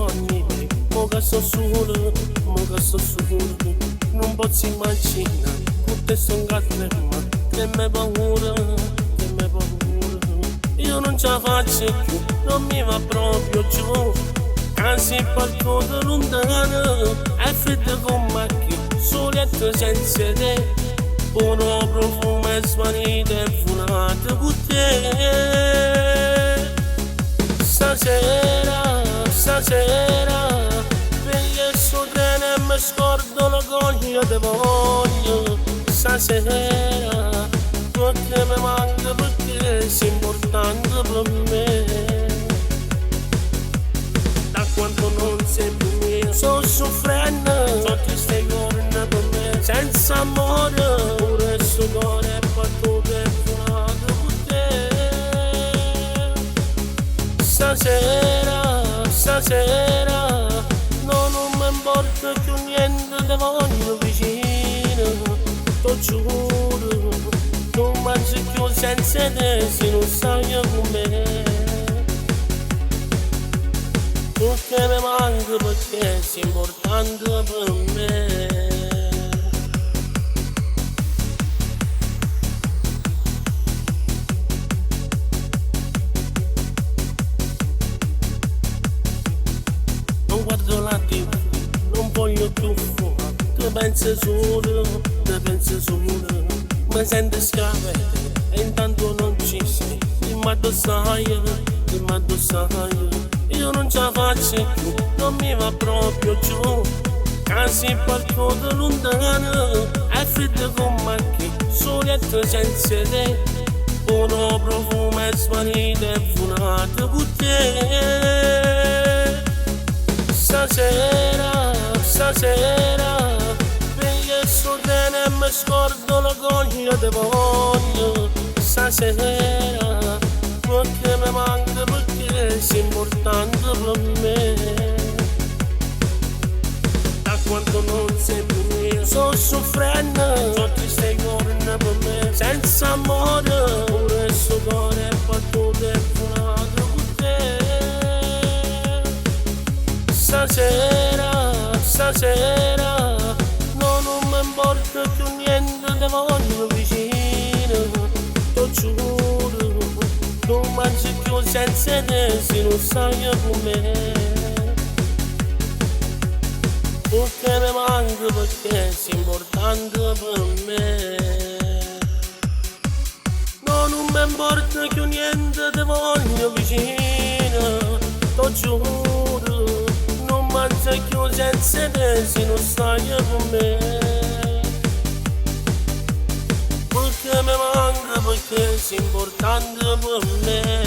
giorni miei, mo che sto solo, non posso immaginare, tutte sono gatte, ma che me paura, io non ce la faccio più, non mi va proprio giù, casi qualcosa lontano, è freddo con macchie, soletto senza te, buono profumo e svanito e funato con te. Stasera, veglio sto treno e mi scordo la coglia te voglio. Stasera, perché mi manca, perché sei importante per me. Da quando non sei più mia, sto soffrendo, so che stai correndo per me. Senza amore, pure sto cuore è battuto e funato con te. Stasera, no, non mi importa più niente, te voglio vicino, t'ho giuro, non mangio più senza te se non stai con me. Perché mi manca, perché sei importante per me. Non guardo la TV, non voglio più fumare, tu pensi solo, mi sento schiavete e intanto non ci sei, ma tu sai, io non ce la faccio più, non mi va proprio giù, casi qualcosa lontano, è freddo con macchie, soletto senza te, buono profumo e svanito e funato con te. Stasera, veglio sto treno e mi scordo la coglia te voglio. Stasera, perché mi manca, perché sei importante per me. Da quando non sei più mia, sto soffrendo, so che stai correndo per me. Senza amore, pure sto cuore è battuto e funato con te. Stasera, no, non mi importa più niente, te voglio vicino, t'ho giuro, non mangio più senza te se non stai con me. Perché mi manca, perché sei importante per me. No, non mi importa più niente, te voglio vicino, t'ho giuro, non mangio più senza te se non stai con me. Perché mi manca, perché sei importante per me.